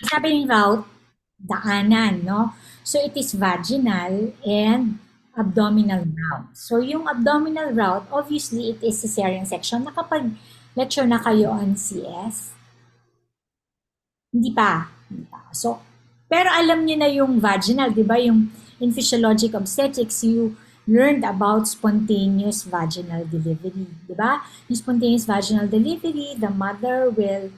sabi ng route, daanan, no? So it is vaginal and abdominal route. So yung abdominal route, obviously it is cesarean section. Nakapag-lecture na kayo on CS? Hindi pa. Hindi pa. So, pero alam niyo na yung vaginal, di ba? Yung in physiologic obstetrics, you learned about spontaneous vaginal delivery, di ba? Yung spontaneous vaginal delivery, the mother will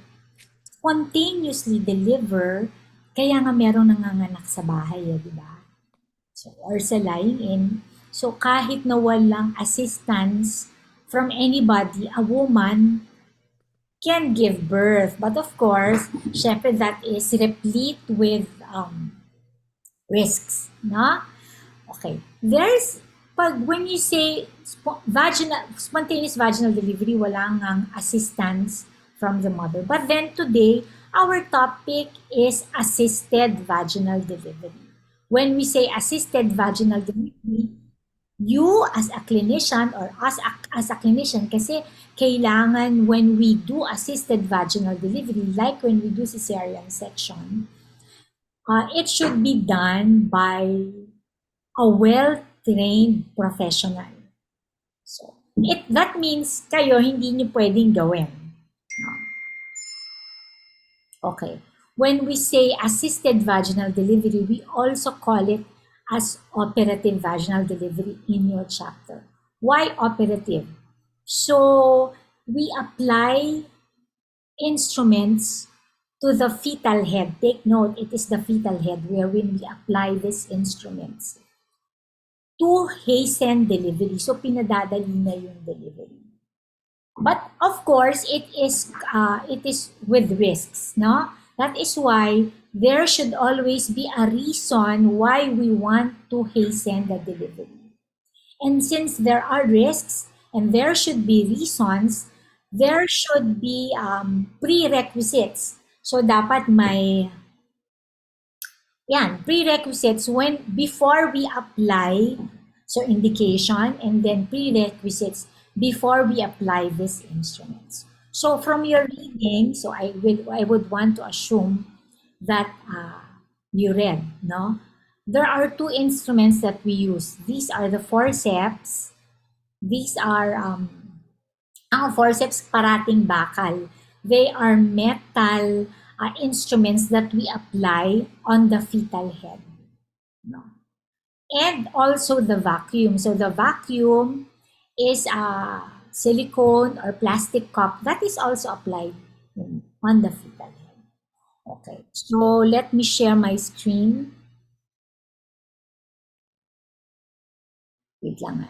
spontaneously deliver, kaya nga merong nanganganak sa bahay, di ba? So, or sa lying in. So, kahit na walang assistance from anybody, a woman can give birth. But of course, syempre that is replete with risks, no? Okay. When you say spontaneous vaginal delivery, wala ngang assistance from the mother. But then today, our topic is assisted vaginal delivery. When we say assisted vaginal delivery, you as a clinician or as a clinician, kasi kailangan when we do assisted vaginal delivery, like when we do cesarean section, it should be done by a well-trained professional. So, that means kayo hindi niyo pwedeng gawin. Okay. When we say assisted vaginal delivery, we also call it as operative vaginal delivery in your chapter. Why operative? So, we apply instruments to the fetal head. Take note, it is the fetal head wherein we apply these instruments to hasten delivery. So, pinadadali na yung delivery. But of course, it is with risks, no? That is why there should always be a reason why we want to hasten the delivery. And since there are risks and there should be reasons, there should be prerequisites. So dapat may prerequisites before we apply, so indication and then prerequisites before we apply these instruments. So from your reading, so I would want to assume that you read, no? There are two instruments that we use. These are the forceps. These are ang forceps parating bakal. They are metal instruments that we apply on the fetal head. No? And also the vacuum. So the vacuum is a silicone or plastic cup that is also applied on the fetal head. Okay, so let me share my screen. Wait lang ah.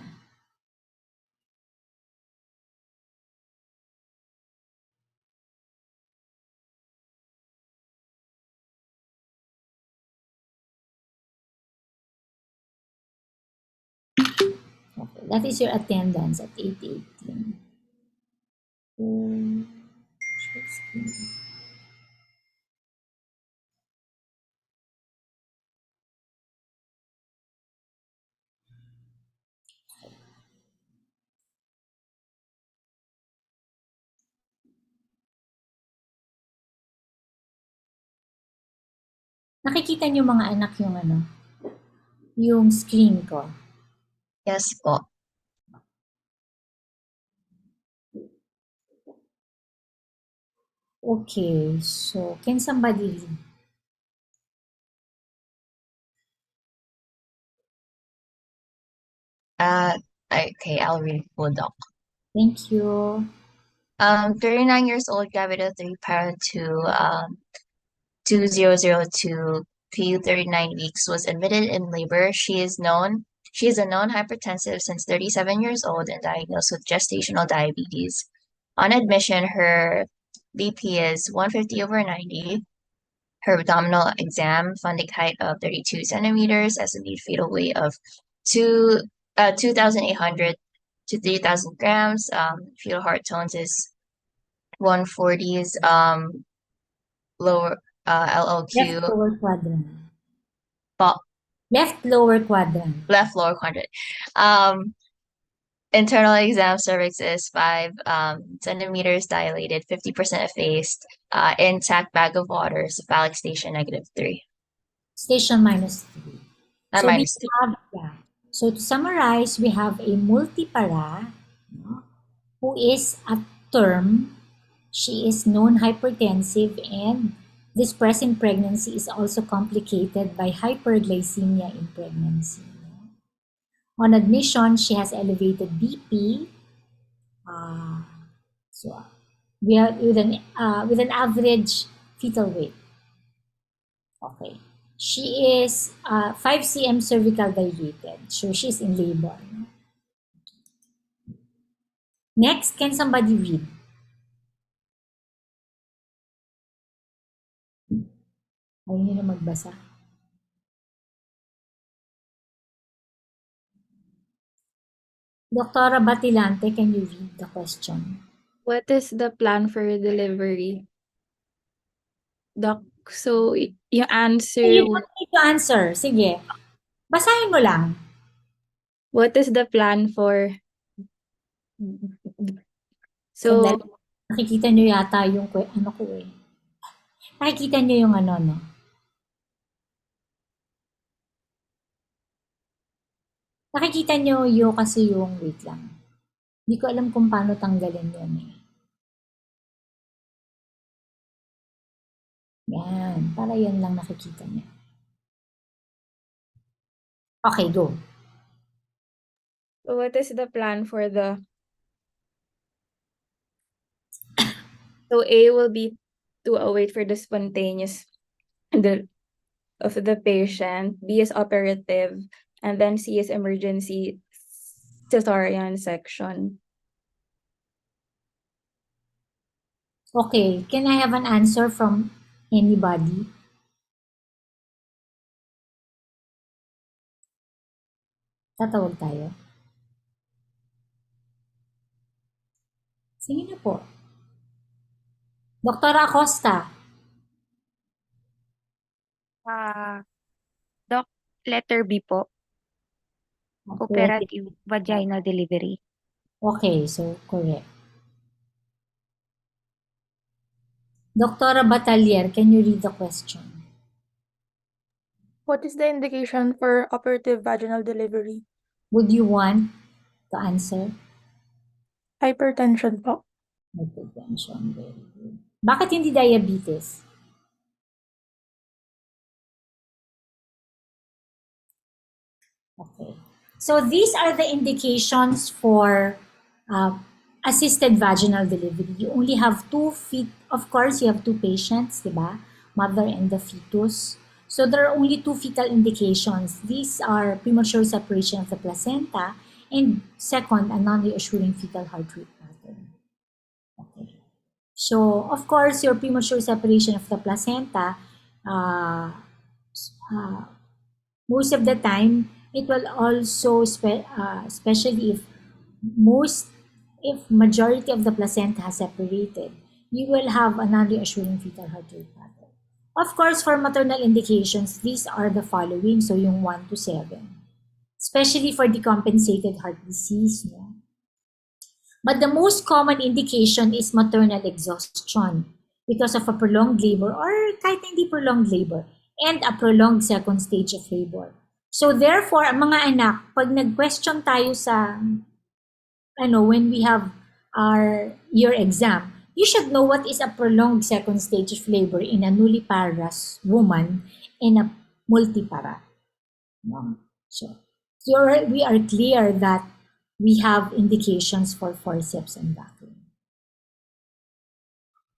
Okay, that is your attendance at 8:18. Share screen. Nakikita niyo mga anak yung screen ko. Yes po. Okay, so can somebody read? Okay, I'll read po, Doc. Thank you. 39 years old, gravida 3, parent to 2002, PU 39 weeks, was admitted in labor. She is a known hypertensive since 37 years old and diagnosed with gestational diabetes. On admission, her BP is 150/90. Her abdominal exam, funding height of 32 centimeters, estimated fetal weight of 2,800 to 3,000 grams. Fetal heart tones is 140s. Lower LLQ. Left lower quadrant. Bo- Left lower quadrant. left lower quadrant. Um, Internal exam cervix is 5 centimeters dilated, 50% effaced, intact bag of water, cephalic station -3. Station -3. So we -2. have, yeah. So to summarize, we have a multipara, no, who is at term. She is known hypertensive, and this present pregnancy is also complicated by hyperglycemia in pregnancy. On admission, she has elevated BP. Uh, so we are with an average fetal weight. Okay. She is 5 cm cervical dilated. So she's in labor. No? Next, can somebody read? Ayaw niyo na magbasa. Doctora Batilante, can you read the question? What is the plan for delivery? Doc, so yung answer, You don't need to answer. Sige. Basahin mo lang. what is the plan for, so, Sandali. Nakikita nyo yata yung ano ko eh. Nakikita nyo yung ano, no? Nakikita nyo yung kasi yung, wait lang. Hindi ko alam kung paano tanggalin yun eh. Yan. Para yan lang nakikita nyo. Okay, go. what is the plan for the, so A will be to await for the spontaneous of the patient, B is operative, and then C is emergency cesarean section. Okay, can I have an answer from anybody? Tatawag tayo. Sige na po. Dr. Acosta. Doc, letter B po, operative vaginal delivery. Okay, so correct. Dr. Batalier, can you read the question? What is the indication for operative vaginal delivery? Would you want to answer? Hypertension po. Hypertension, very good. Bakit hindi diabetes? Okay. So these are the indications for assisted vaginal delivery. You only have 2 feet. Of course, you have 2 patients, diba? Mother and the fetus. So there are only 2 fetal indications. These are premature separation of the placenta and second, a non-reassuring fetal heart rate pattern. Okay. So, of course, your premature separation of the placenta, most of the time, it will also, especially if majority of the placenta has separated, you will have a non-reassuring fetal heart rate pattern. Of course, for maternal indications, these are the following. So, yung 1 to 7. Especially for decompensated heart disease. No? But the most common indication is maternal exhaustion because of a prolonged labor or kahit hindi prolonged labor and a prolonged second stage of labor. So therefore, mga anak, pag nag-question tayo sa when we have your exam, you should know what is a prolonged second stage of labor in a nulliparous woman and a multipara. No? So we are clear that we have indications for forceps and vacuum.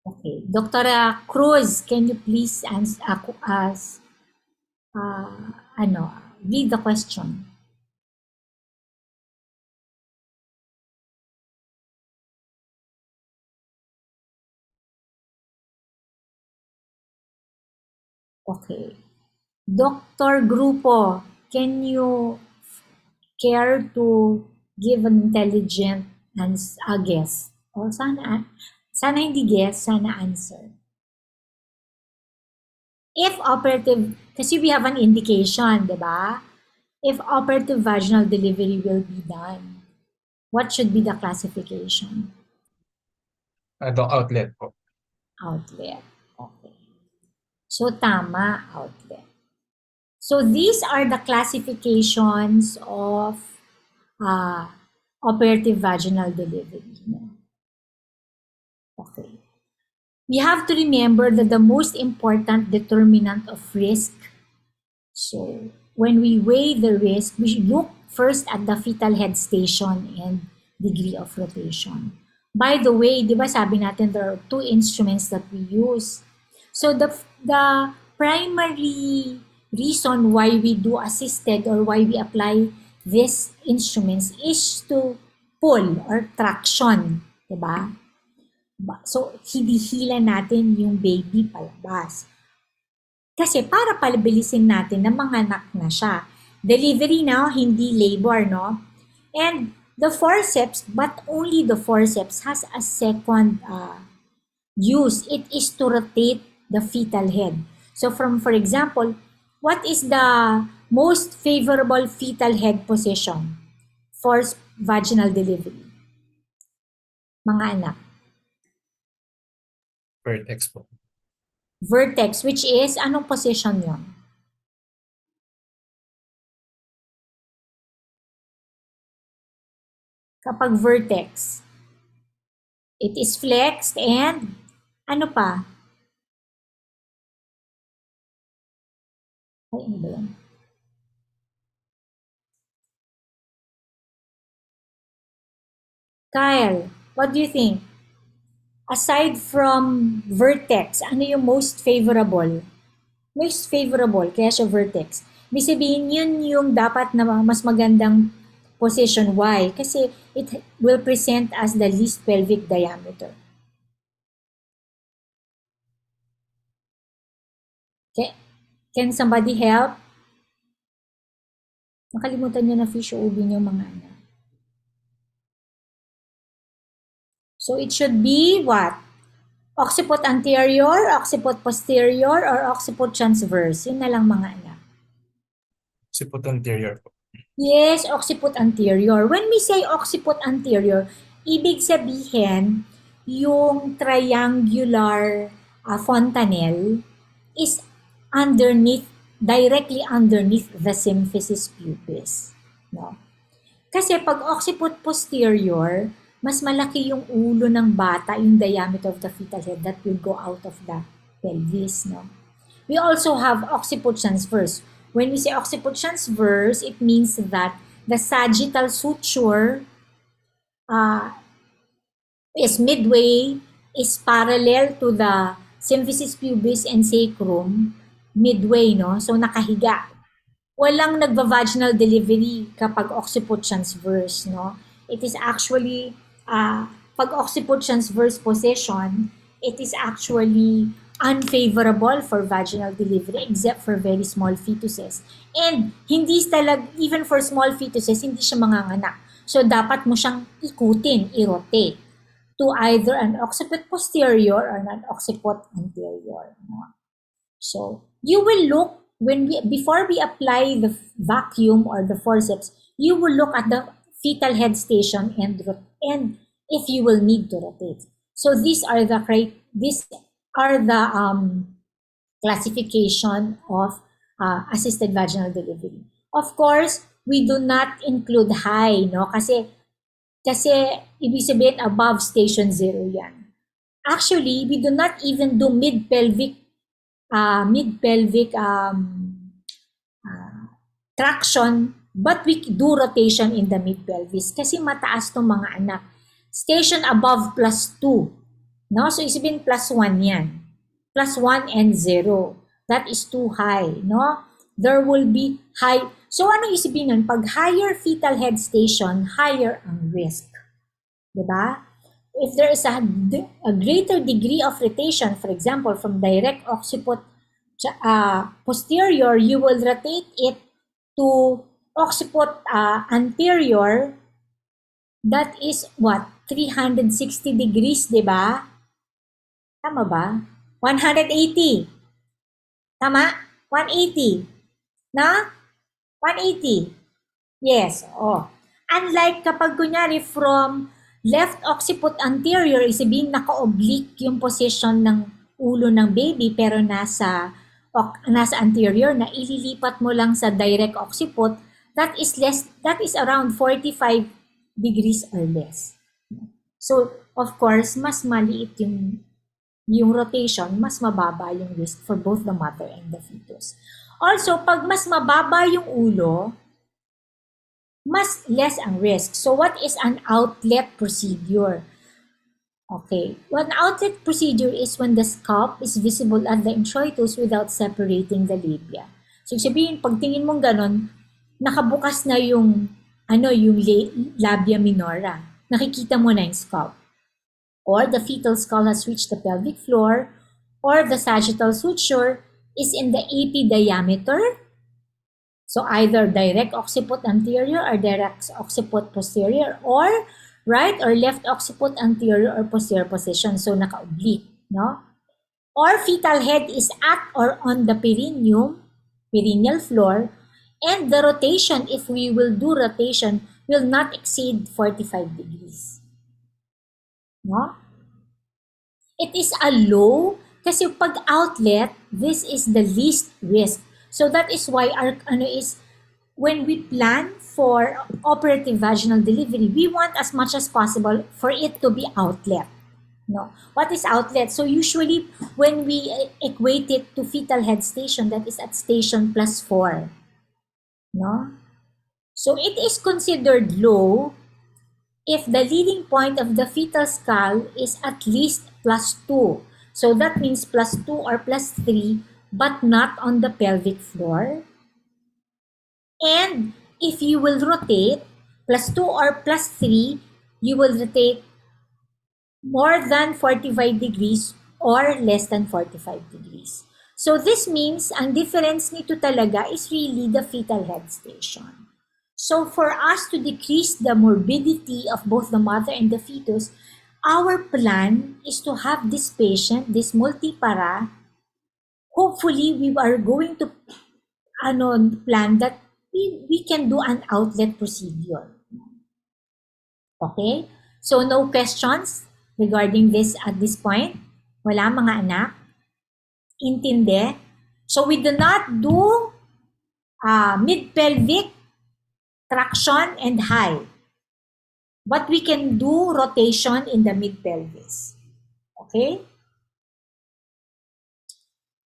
Okay, Dr. Cruz, can you please read the question? Okay. Dr. Grupo, can you care to give an intelligent guess? O sana hindi guess, sana answer. If operative, kasi we have an indication, di ba? If operative vaginal delivery will be done. What should be the classification? The outlet po. Outlet. Okay. So, tama, outlet. So, these are the classifications of operative vaginal delivery. Okay. We have to remember that the most important determinant of risk, so when we weigh the risk, we should look first at the fetal head station and degree of rotation. By the way, di ba sabi natin there are two instruments that we use. So the primary reason why we do assisted or why we apply these instruments is to pull or traction, di ba? So, hinihila natin yung baby palabas. Kasi para palabilisin natin na manganak na siya. Delivery now, hindi labor, no? And the forceps, but only the forceps, has a second use. It is to rotate the fetal head. So, for example, what is the most favorable fetal head position for vaginal delivery? Mga anak. Vertex po. Vertex, which is, anong position yun? Kapag vertex, it is flexed and ano pa? Ay, ano ba yun? Kyle, what do you think? Aside from vertex, ano yung most favorable? Most favorable, kaya siya vertex. Ibig sabihin, yun yung dapat na mas magandang position. Why? Kasi it will present as the least pelvic diameter. Okay. Can somebody help? Nakalimutan nyo na fish o ubi nyo mga anak. So it should be what? Occiput anterior, occiput posterior, or occiput transverse. Yun na lang mga anak. Occiput anterior po. Yes, occiput anterior. When we say occiput anterior, ibig sabihin yung triangular fontanelle is underneath, directly underneath the symphysis pubis. No? Kasi pag occiput posterior, mas malaki yung ulo ng bata, yung diameter of the fetal head that will go out of the pelvis. No? We also have occiput transverse. When we say occiput transverse, it means that the sagittal suture is midway, is parallel to the symphysis pubis and sacrum, midway, no? So nakahiga. Walang nagva-vaginal delivery kapag occiput transverse, no? It is actually, pag occiput transverse position, it is actually unfavorable for vaginal delivery except for very small fetuses. And hindi talaga, even for small fetuses, hindi siya manganganak. So dapat mo siyang ikutin, i-rotate to either an occiput posterior or an occiput anterior. No? So you will look, before we apply the vacuum or the forceps, you will look at the fetal head station and if you will need to rotate. So these are the classification of assisted vaginal delivery. Of course, we do not include high, no? Kasi ibig sabihin above station 0 yan. Actually, we do not even do mid-pelvic traction, but we do rotation in the mid-pelvis kasi mataas tong mga anak. Station above +2. No? So, isipin +1 yan. +1 and 0. That is too high. No? There will be high. So, ano isipin nun? Pag higher fetal head station, higher ang risk. Diba? If there is a greater degree of rotation, for example, from direct occiput posterior, you will rotate it to occiput anterior. That is what? 360 degrees, diba? Tama ba? 180. Tama? 180. Na? 180. Yes. Oh. Unlike kapag kunyari from left occiput anterior, sabihin naka-oblique yung position ng ulo ng baby pero nasa anterior na ililipat mo lang sa direct occiput, that is around 45 degrees or less. So, of course, mas maliit yung rotation, mas mababa yung risk for both the mother and the fetus. Also, pag mas mababa yung ulo, mas less ang risk. So, what is an outlet procedure? Okay. An outlet procedure is when the scalp is visible at the introitus without separating the labia. So, sabihin, pag tingin mong ganon, nakabukas na yung labia minora. Nakikita mo na yung scalp. Or the fetal skull has reached the pelvic floor, or the sagittal suture is in the AP diameter. So either direct occiput anterior or direct occiput posterior, or right or left occiput anterior or posterior position. So naka-oblique, no? Or fetal head is at or on the perineal floor, and the rotation, if we will do rotation, will not exceed 45 degrees. No? It is a low, kasi pag outlet, this is the least risk. So that is why when we plan for operative vaginal delivery, we want as much as possible for it to be outlet. No. What is outlet? So usually when we equate it to fetal head station, that is at station +4. No? So it is considered low if the leading point of the fetal skull is at least +2. So that means +2 or +3, but not on the pelvic floor. And if you will rotate, +2 or +3, you will rotate more than 45 degrees or less than 45 degrees. So this means, ang difference nito talaga is really the fetal head station. So for us to decrease the morbidity of both the mother and the fetus, our plan is to have this patient, this multipara, hopefully we are going to plan that we can do an outlet procedure. Okay? So no questions regarding this at this point? Wala mga anak? Intindi? So we do not do mid-pelvic traction and high. But we can do rotation in the mid-pelvis. Okay?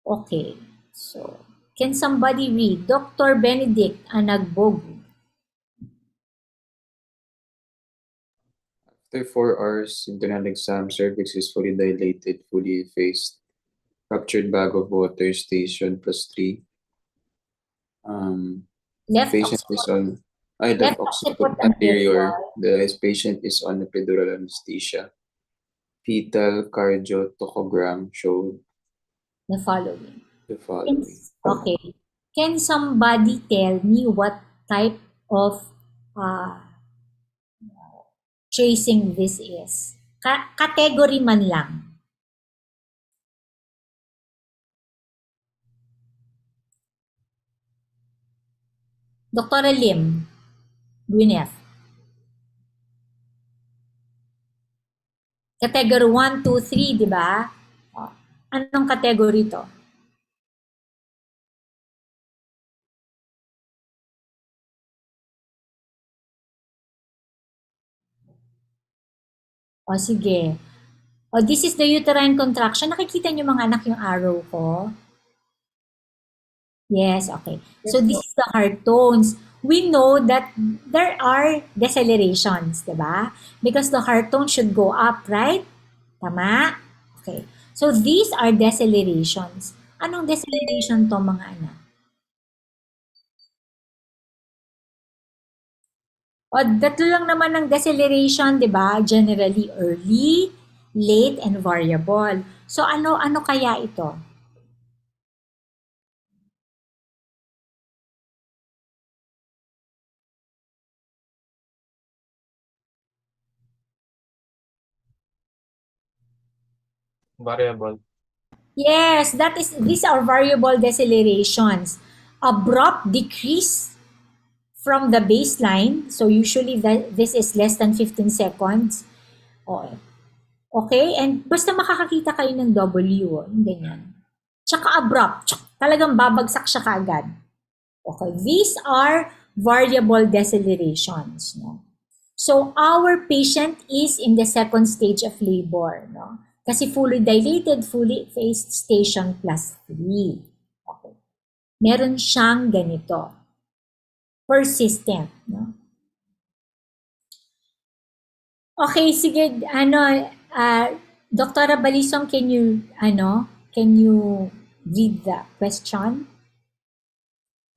Okay. So, can somebody read? Dr. Benedict Anagbogu. After 4 hours, internal exam, cervix is fully dilated, fully effaced. Ruptured bag of water, station +3. Left Patient is on left occiput anterior. The patient is on epidural anesthesia. Fetal cardiotocogram showed the following. the following. Okay. Can somebody tell me what type of tracing this is? Category man lang. Dr. Lim, Gwyneth. Category 1, 2, 3, di ba? Anong category to? O sige. O this is the uterine contraction. Nakikita niyo mga anak yung arrow ko? Yes, okay. So this is the heart tones. We know that there are decelerations, di ba? Because the heart tone should go up, right? Tama? Okay. So these are decelerations. Anong deceleration to mga anak? O, tatlo lang naman ng deceleration, di ba? Generally early, late, and variable. So ano kaya ito? Variable. Yes, these are variable decelerations. Abrupt decrease from the baseline. So usually this is less than 15 seconds. Okay? And basta makakakita kayo ng W, ganyan. Tsaka abrupt. Talagang babagsak siya kaagad. Okay? These are variable decelerations. No? So our patient is in the second stage of labor. No? Kasi fully dilated, fully phased station plus 3. Okay. Meron siyang ganito. Persistent. No? Okay, sige, Dr. Balisong, can you read the question?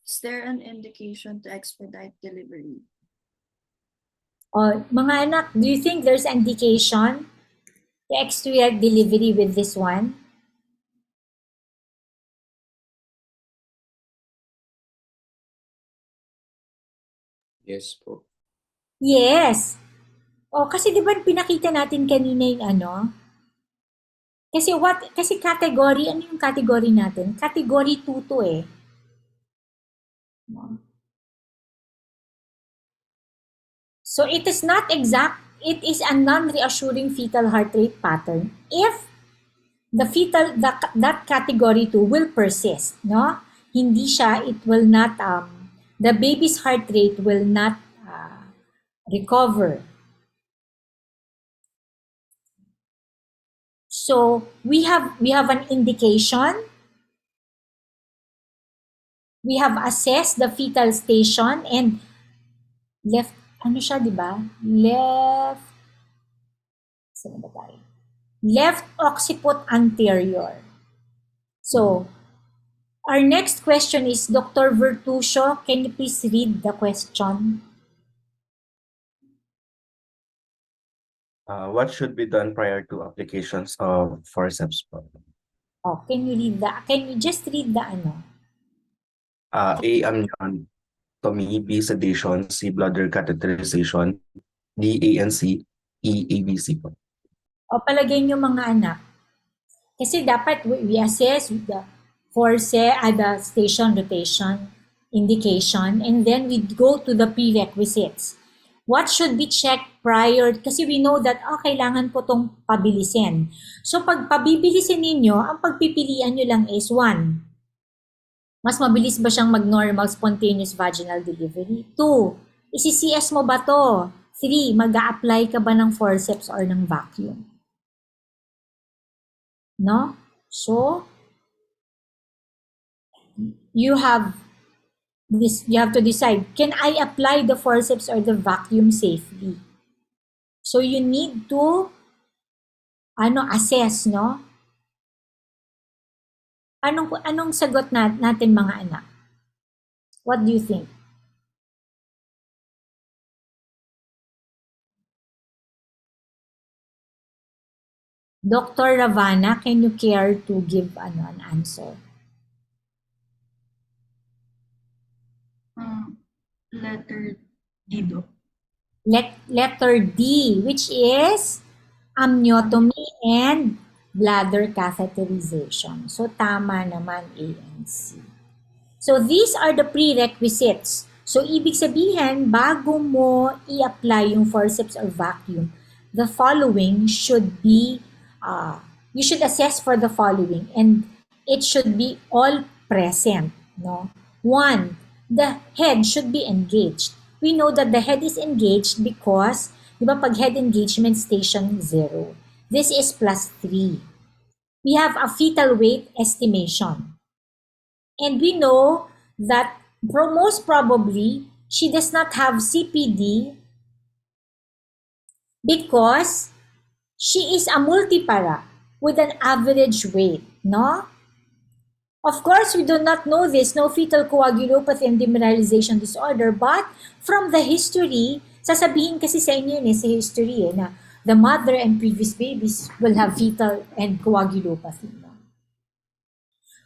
Is there an indication to expedite delivery? Mga anak, do you think there's an indication to expedite delivery with this one? Yes po. Yes. Kasi di ba pinakita natin kanina yung Kasi category, ano yung category natin? Category 2 to eh. So it is not exact, it is a non-reassuring fetal heart rate pattern if that category 2 will persist, no? Hindi siya, it will not, the baby's heart rate will not recover. So we have an indication. We have assessed the fetal station and left, ano siya, di ba? Left occiput anterior. So, our next question is, Dr. Vertusio, can you please read the question? What should be done prior to applications of forceps? Can you just read the ano? A. Amniotomy, B. Sedation, C. Bladder catheterization, D. ANC, E. ABC po. Palagay nyo mga anak. Kasi dapat we assess the force, the station rotation, indication, and then we go to the prerequisites. What should be checked prior? Kasi we know that, kailangan po itong pabilisin. So pag pabibilisin ninyo, ang pagpipilian nyo lang is 1. Mas mabilis ba siyang mag-normal spontaneous vaginal delivery? 2. Isi-CS mo ba to? 3. Mag-a-apply ka ba ng forceps or ng vacuum? No? So, you have to decide, can I apply the forceps or the vacuum safely? So you need to assess, no? Anong sagot natin mga anak? What do you think? Dr. Ravana, can you care to give an answer? Letter D, do. Letter D, which is amniotomy and bladder catheterization. So tama naman A and C. So these are the prerequisites. So ibig sabihin, bago mo i-apply yung forceps or vacuum, the following should be, you should assess for the following, and it should be all present. No? 1, the head should be engaged. We know that the head is engaged because, di ba, pag head engagement, station 0. This is plus 3. We have a fetal weight estimation. And we know that most probably, she does not have CPD because she is a multipara with an average weight, no? Of course, we do not know this, no fetal coagulopathy and demineralization disorder, but from the history, sasabihin kasi sa inyo yun sa history na the mother and previous babies will have fetal and coagulopathy. No?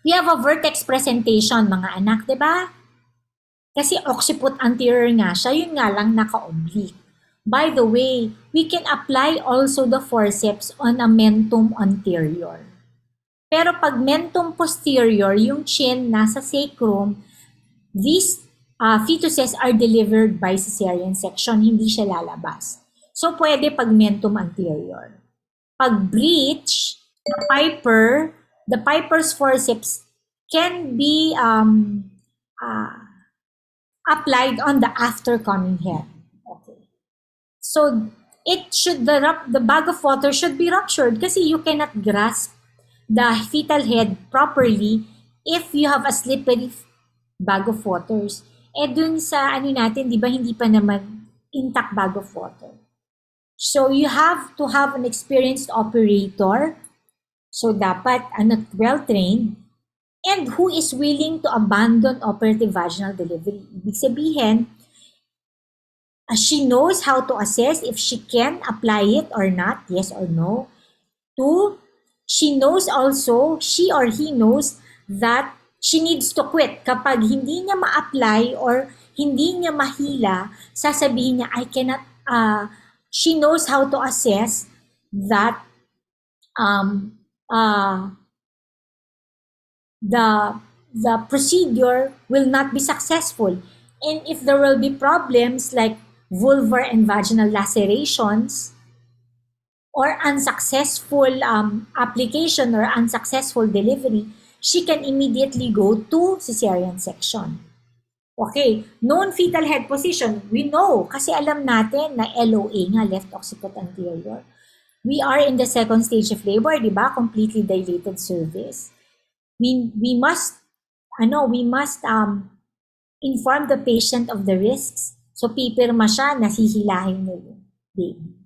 We have a vertex presentation, mga anak, di ba? Kasi occiput anterior nga siya, yun nga lang naka-oblique. By the way, we can apply also the forceps on a mentum anterior. Pero pag mentum posterior, yung chin nasa sacrum, this fetuses are delivered by cesarean section, hindi siya lalabas. So, pwede pag mentum anterior. Pag breech, the Piper's forceps can be applied on the aftercoming head. Okay. So, the bag of water should be ruptured kasi you cannot grasp the fetal head properly if you have a slippery bag of waters. Dun sa natin, di ba, hindi pa naman intact bag of water. So, you have to have an experienced operator. So, dapat well-trained and who is willing to abandon operative vaginal delivery. Ibig sabihin, she knows how to assess if she can apply it or not, yes or no. 2, she or he knows that she needs to quit. Kapag hindi niya ma-apply or hindi niya mahila, sasabihin niya, I cannot, she knows how to assess that the procedure will not be successful. And if there will be problems like vulvar and vaginal lacerations or unsuccessful application or unsuccessful delivery, she can immediately go to cesarean section. Okay, known fetal head position, we know kasi alam natin na LOA nga, left occiput anterior. We are in the second stage of labor, di ba? Completely dilated cervix. We must inform the patient of the risks. So, pipirma siya, nasihilahin mo yung baby.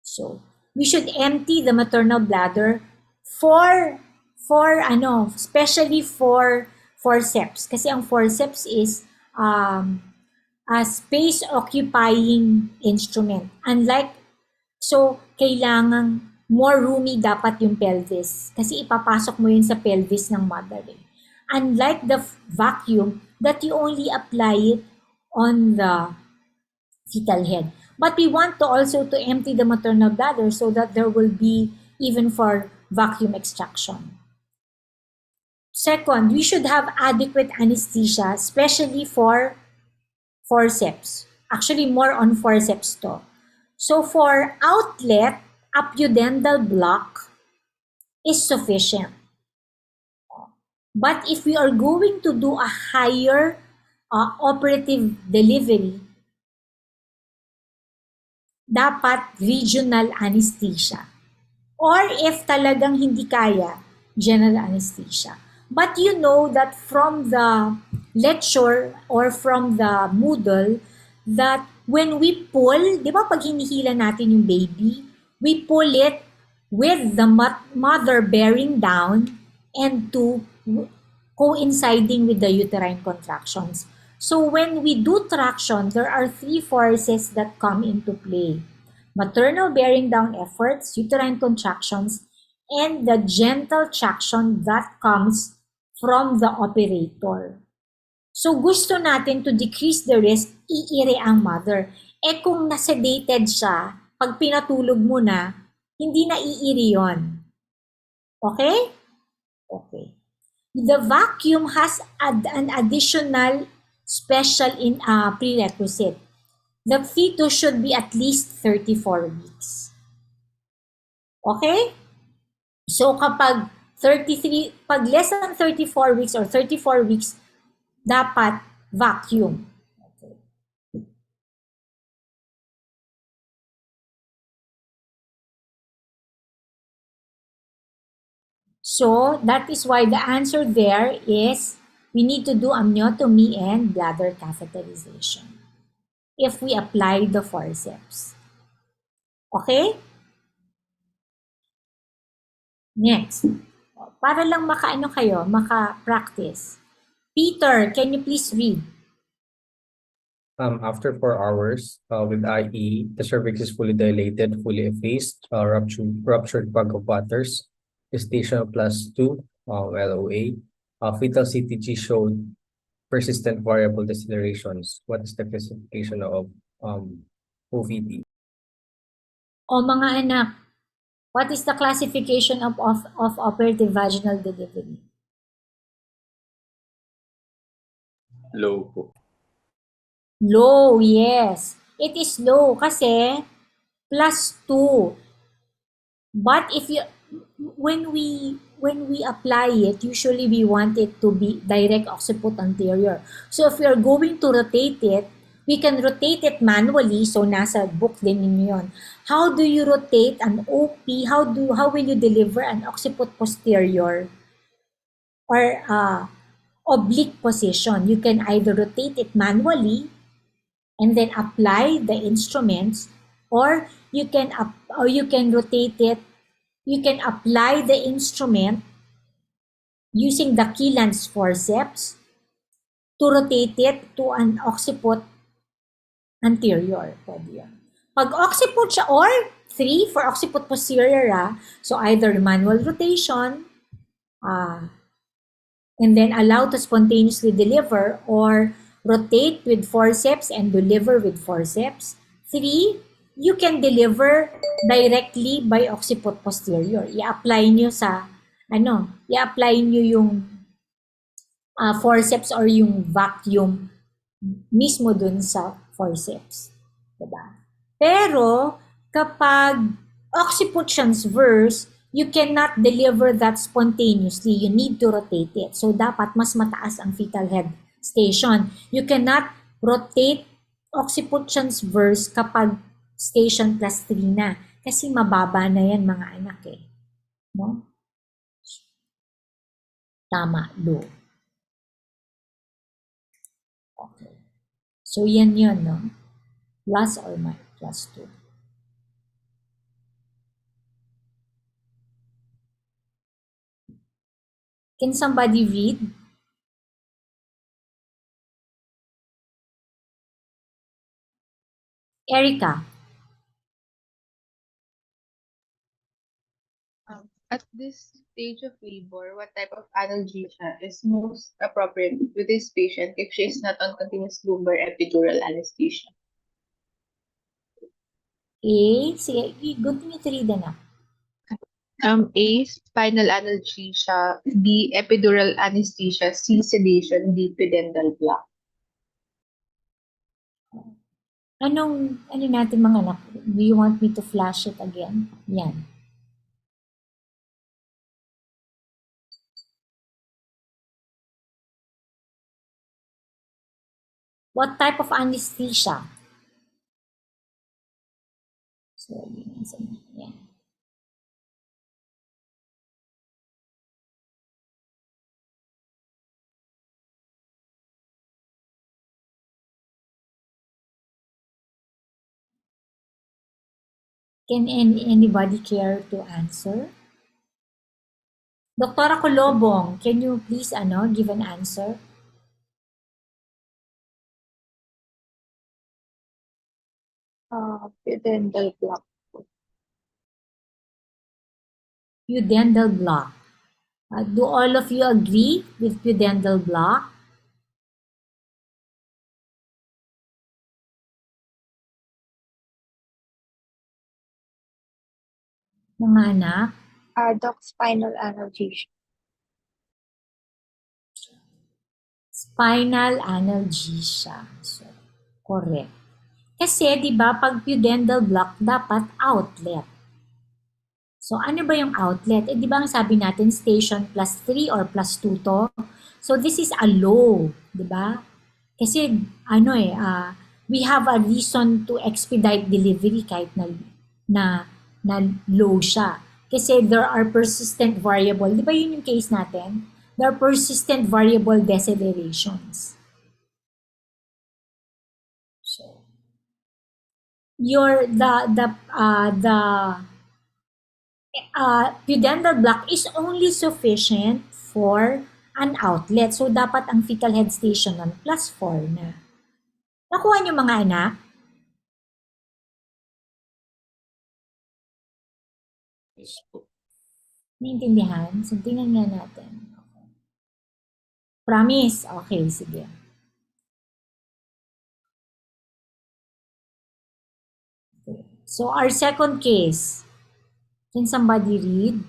So, we should empty the maternal bladder especially for forceps. Kasi ang forceps is a space-occupying instrument. So, kailangang more roomy dapat yung pelvis. Kasi ipapasok mo yun sa pelvis ng mother. Unlike the vacuum that you only apply it on the fetal head. But we want to also to empty the maternal bladder so that there will be even for vacuum extraction. Second, we should have adequate anesthesia, especially for forceps. Actually, more on forceps to. So for outlet, a pudendal block is sufficient. But if we are going to do a higher operative delivery, dapat regional anesthesia. Or if talagang hindi kaya, general anesthesia. But you know that from the lecture or from the Moodle, that when we pull, di ba pag hinihila natin yung baby, we pull it with the mother bearing down and coinciding with the uterine contractions. So when we do traction, there are 3 forces that come into play. Maternal bearing down efforts, uterine contractions, and the gentle traction that comes from the operator. So gusto natin to decrease the risk, iire ang mother. Kung na-sedated siya, pag pinatulog mo na, hindi na iiri yun. Okay? Okay. The vacuum has an additional special prerequisite. The fetus should be at least 34 weeks. Okay? So kapag pag less than 34 weeks or 34 weeks, dapat vacuum. Okay. So that is why the answer there is we need to do amniotomy and bladder catheterization if we apply the forceps. Okay? Next. Para lang maka-practice. Peter, can you please read? After 4 hours, with IE, the cervix is fully dilated, fully effaced, ruptured bag of waters, gestation +2, LOA. Fetal CTG showed persistent variable decelerations. What is the classification of OVD? O mga anak, what is the classification of operative vaginal delivery? Low po. Low, yes. It is low kasi +2. But if you when we apply it, usually we want it to be direct occiput anterior. So if you're going to rotate it, we can rotate it manually. So nasa book din ninyo yun. How do you rotate an OP? How will you deliver an occiput posterior or oblique position? You can either rotate it manually and then apply the instruments, or you can rotate it. You can apply the instrument using the Kielland's forceps to rotate it to an occiput anterior. Pwede yun. Pag occiput siya, or 3 for occiput posterior, so either manual rotation, and then allow to spontaneously deliver, or rotate with forceps and deliver with forceps. 3, you can deliver directly by occiput posterior. I-apply nyo sa, i-apply nyo yung forceps or yung vacuum mismo dun sa forceps. Diba? Pero, kapag occiput transverse, you cannot deliver that spontaneously. You need to rotate it. So, dapat mas mataas ang fetal head station. You cannot rotate occiput transverse kapag station +3 na. Kasi mababa na yan mga anak eh. No? Tama, low. Okay. So, yan yun, no? Plus or minus +2. Can somebody read? Erica. At this stage of labor, what type of analgesia is most appropriate with this patient if she is not on continuous lumbar epidural anesthesia? A, sige, good thing you to read na. A, spinal analgesia. B, epidural anesthesia. C, sedation. D, pudendal block. Ano natin mga anak? Do you want me to flash it again? Yan. What type of anesthesia? So, yan. Can anybody care to answer? Doktora Colobong, can you please give an answer? Pudendal block. Pudendal block. Do all of you agree with pudendal block? Mga anak? Doc, spinal analgesia. Spinal analgesia. So, correct. Kasi, di ba, pag pudendal block, dapat outlet. So, ano ba yung outlet? Di ba ang sabi natin, station +3 or +2 to? So, this is a low, di ba? Kasi, we have a reason to expedite delivery kahit na low siya. Kasi there are persistent variable. Di ba yun yung case natin? There are persistent variable decelerations. So, pudendal block is only sufficient for an outlet. So, dapat ang fetal head station nun +4 na. Nakuha niyo mga anak? Yes po. Naintindihan? So, tingnan nga natin. Okay. Promise? Okay, sige. Okay. So, our second case. Can somebody read?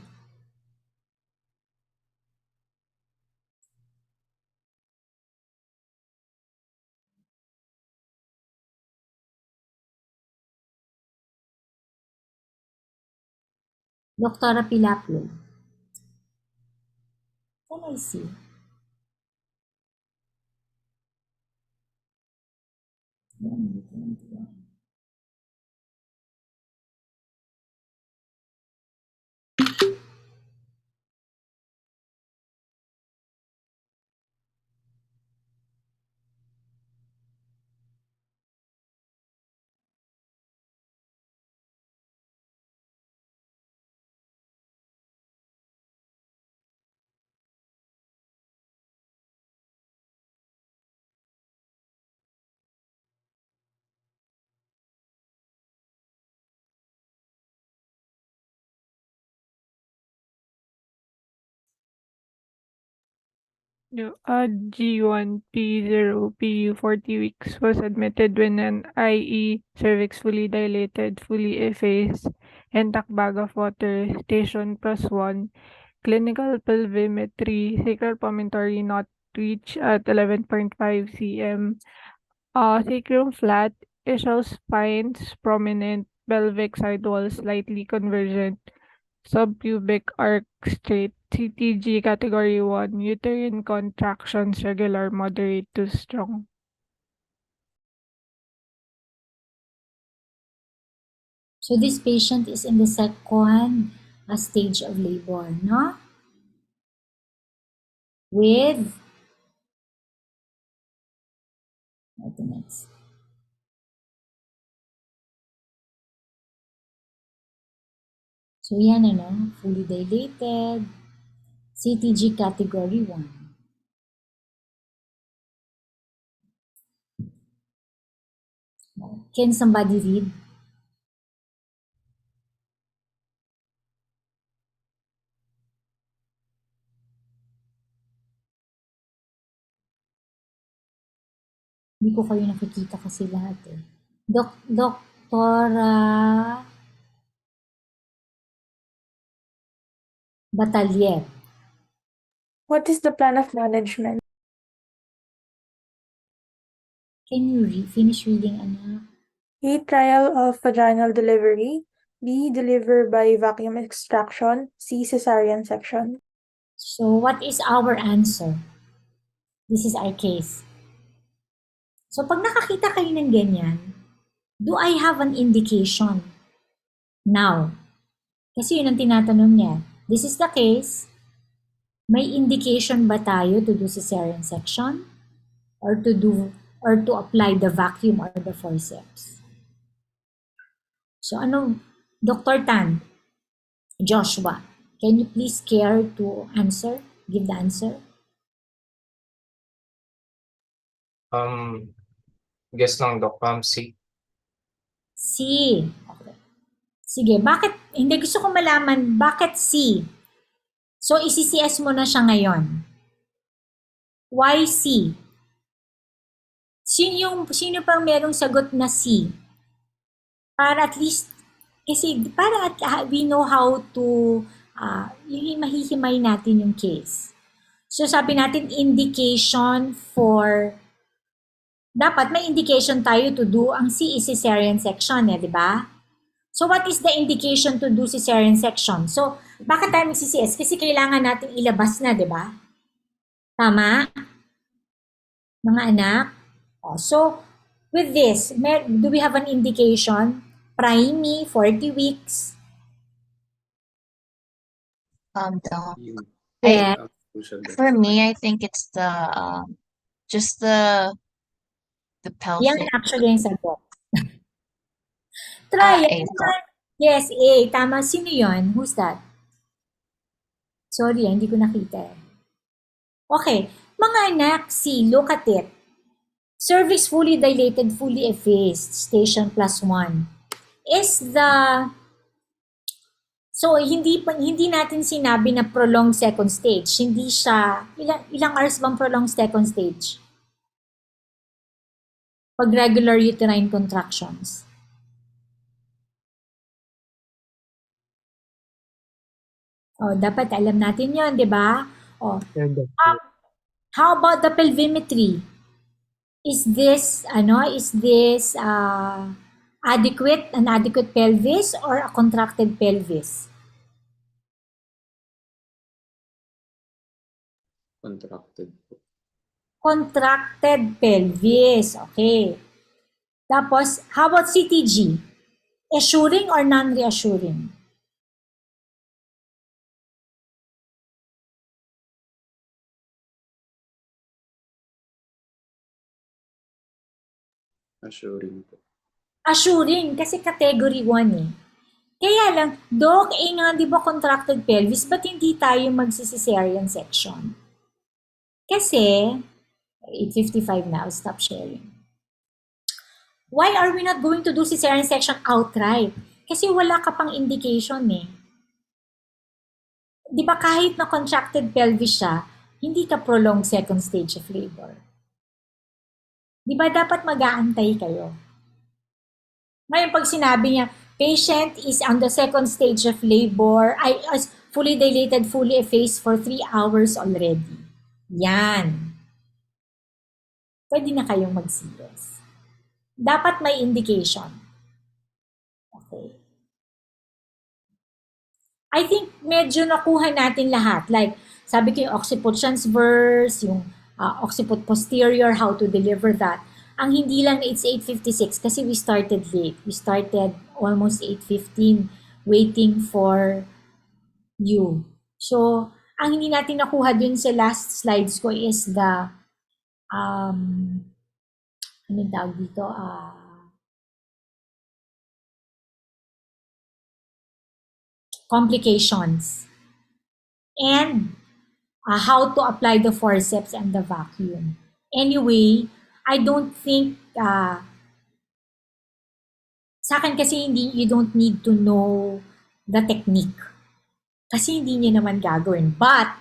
Doktora Pilaplo. Can I see? G1P0 PU 40 weeks was admitted when an IE cervix fully dilated, fully effaced, intact bag of water, station +1, clinical pelvimetry, sacral promontory not reached at 11.5 cm, sacrum flat, ischial spines prominent, pelvic sidewall slightly convergent, subpubic arc straight, CTG category 1, uterine contractions regular, moderate to strong. So this patient is in the second stage of labor, no? With, what the next? So yan ano, fully dilated, CTG category 1. Can somebody read? Hindi ko kayo nakikita kasi lahat eh. Doktora Batalyev. What is the plan of management? Can you finish reading, anak? A, trial of vaginal delivery. B, deliver by vacuum extraction. C, cesarean section. So what is our answer? This is our case. So pag nakakita kayo ng ganyan, do I have an indication now? Kasi yun ang tinatanong niya. This is the case. May indication ba tayo to do cesarean section? Or to apply the vacuum or the forceps? So ano, Dr. Tan, Joshua, can you please care to answer? Give the answer. Guess lang, Doc. C. C. Okay. Sige, bakit? Hindi, gusto ko malaman, bakit C? So, isi-CS mo na siya ngayon. Why C? Sino pang merong sagot na C? Para at least, kasi para we know how to, mahihimay natin yung case. So, sabi natin indication for, dapat may indication tayo to do, ang C is cesarean section, di ba? So, what is the indication to do cesarean section? So, bakit tayo magsi-CS? Kasi kailangan natin ilabas na, di ba? Tama? Mga anak? So, with this, do we have an indication? Prime, 40 weeks. No. Yeah. For me, I think it's the just the pelvic. Yan actually yung sagot. Try A. Yes, A. Tama. Sino yun? Who's that? Sorry, hindi ko nakita. Okay. Mga anak, C. Look at it. Cervix fully dilated, fully effaced. Station +1. Is the... So, hindi natin sinabi na prolonged second stage. Hindi siya... Ilang hours bang prolonged second stage? Pag regular uterine contractions. Oh, dapat alam natin yon, di ba? Oh. How about the pelvimetry? Is this an adequate pelvis or a contracted pelvis? Contracted po. Contracted pelvis. Okay. Tapos, how about CTG? Assuring or non-reassuring? Assuring po. Assuring, kasi category 1 eh. Kaya lang, Doc, nga di ba contracted pelvis, ba't hindi tayo magsi-cesarean section? Kasi, 8:55 na, I'll stop sharing. Why are we not going to do cesarean section outright? Kasi wala ka pang indication eh. Di ba kahit na contracted pelvis siya, hindi ka prolonged second stage of labor. Di ba dapat mag-aantay kayo? Ngayon pag sinabi niya, patient is on the second stage of labor, is fully dilated, fully effaced for 3 hours already. Yan. Pwede na kayong mag-CS. Dapat may indication. Okay. I think medyo nakuha natin lahat. Like, sabi ko yung occiput transverse, yung occiput posterior, how to deliver that. Ang hindi lang na it's 8:56 kasi we started late. We started almost 8:15 waiting for you. So, ang hindi natin nakuha dun sa last slides ko is the anong tawag dito? Complications. And how to apply the forceps and the vacuum. Anyway, I don't think, sa akin kasi you don't need to know the technique. Kasi hindi niyo naman gagawin. But,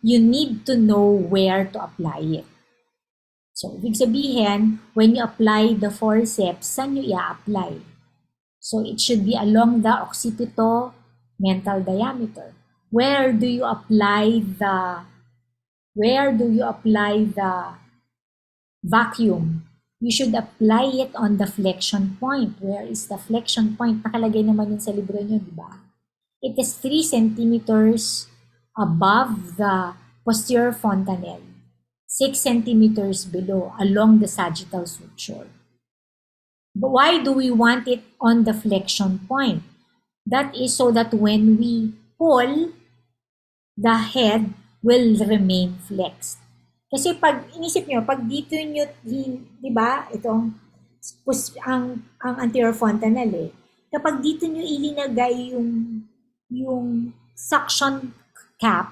you need to know where to apply it. So, ibig sabihin, when you apply the forceps, saan nyo i-apply? So, it should be along the occipito-mental diameter. Where do you apply the vacuum? You should apply it on the flexion point. Where is the flexion point? Nakalagay naman yun sa libro nyo, di ba? It is 3 centimeters above the posterior fontanelle, 6 centimeters below, along the sagittal suture. But why do we want it on the flexion point? That is so that when we pull, the head will remain flexed. Kasi pag inisip nyo, pag dito nyo, di ba, itong ang anterior fontanelle, kapag dito nyo ilinagay yung suction cap,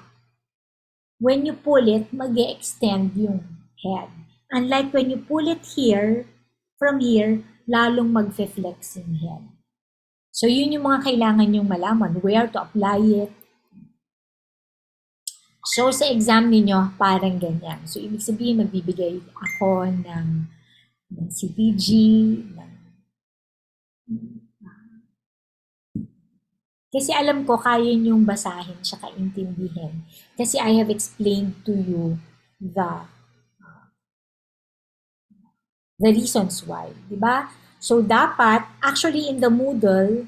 when you pull it, mag-extend yung head. Unlike when you pull it here, from here, lalong mag-flex yung head. So, yun yung mga kailangan yung malaman, where to apply it. So, sa exam ninyo, parang ganyan. So, ibig sabihin, magbibigay ako ng CTG, kasi alam ko, kaya niyong basahin tsaka intindihin. Kasi I have explained to you the reasons why. Diba? So, dapat, actually in the Moodle,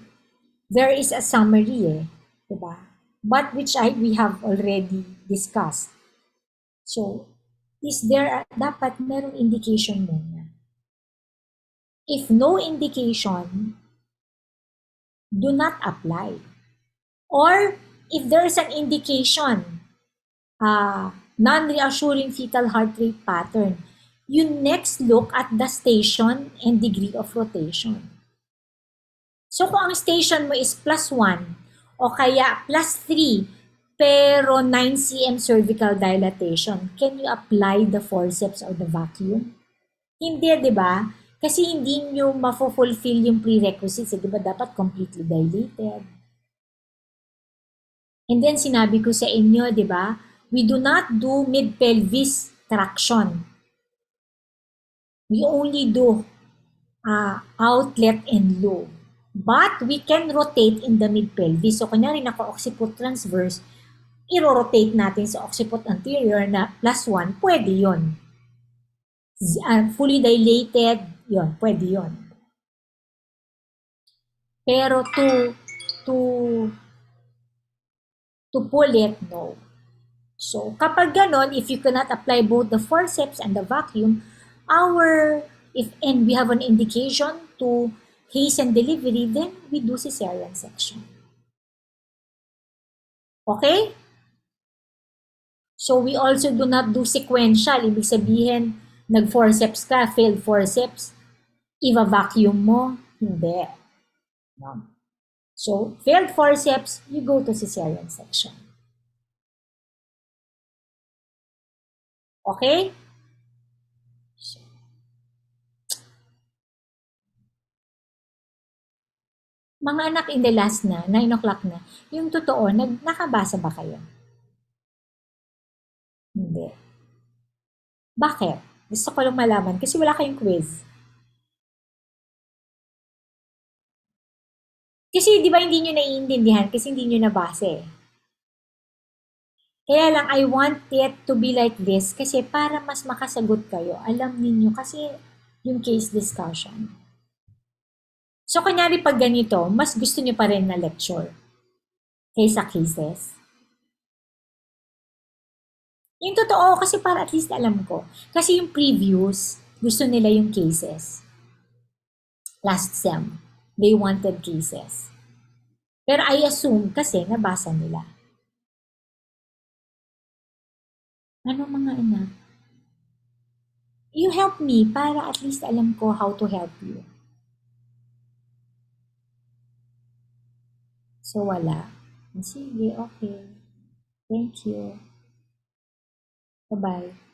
there is a summary eh. Diba? But which we have already discussed. So, is there, dapat merong indication muna. If no indication, do not apply. Or if there is an indication, non-reassuring fetal heart rate pattern, you next look at the station and degree of rotation. So kung ang station mo is +1 o kaya +3, pero 9 cm cervical dilatation, can you apply the forceps or the vacuum? Hindi, di ba? Kasi hindi nyo mafulfill yung prerequisites. Di ba dapat completely dilated? And then sinabi ko sa inyo, di ba? We do not do mid-pelvis traction. We only do outlet and low. But we can rotate in the mid-pelvis. So, kunyari naka-occiput transverse, i-rotate natin sa occiput anterior na +1, pwede yon. Fully dilated, yon, pwede yon. Pero to pull it, no. So, kapag ganon, if you cannot apply both the forceps and the vacuum, and we have an indication to hasten delivery, then we do cesarean section. Okay? So, we also do not do sequential. Ibig sabihin, nag-forceps ka, failed forceps, iva-vacuum mo, hindi. No. So, failed forceps, you go to cesarean section. Okay? Mga anak, in the last na, 9 o'clock na, yung totoo, nakabasa ba kayo? Hindi. Bakit? Gusto ko lang malaman kasi wala kayong quiz. Kasi di ba hindi nyo naiintindihan kasi hindi nyo nabasa eh. Kaya lang, I want it to be like this kasi para mas makasagot kayo, alam ninyo kasi yung case discussion. So, kunyari pag ganito, mas gusto nyo pa rin na lecture kaysa cases. Yung totoo, kasi para at least alam ko. Kasi yung previous, gusto nila yung cases. Last sem, they wanted cases. Pero I assume kasi nabasa nila. Ano mga anak? You help me para at least alam ko how to help you. So, wala. Sige, okay. Thank you. Bye-bye.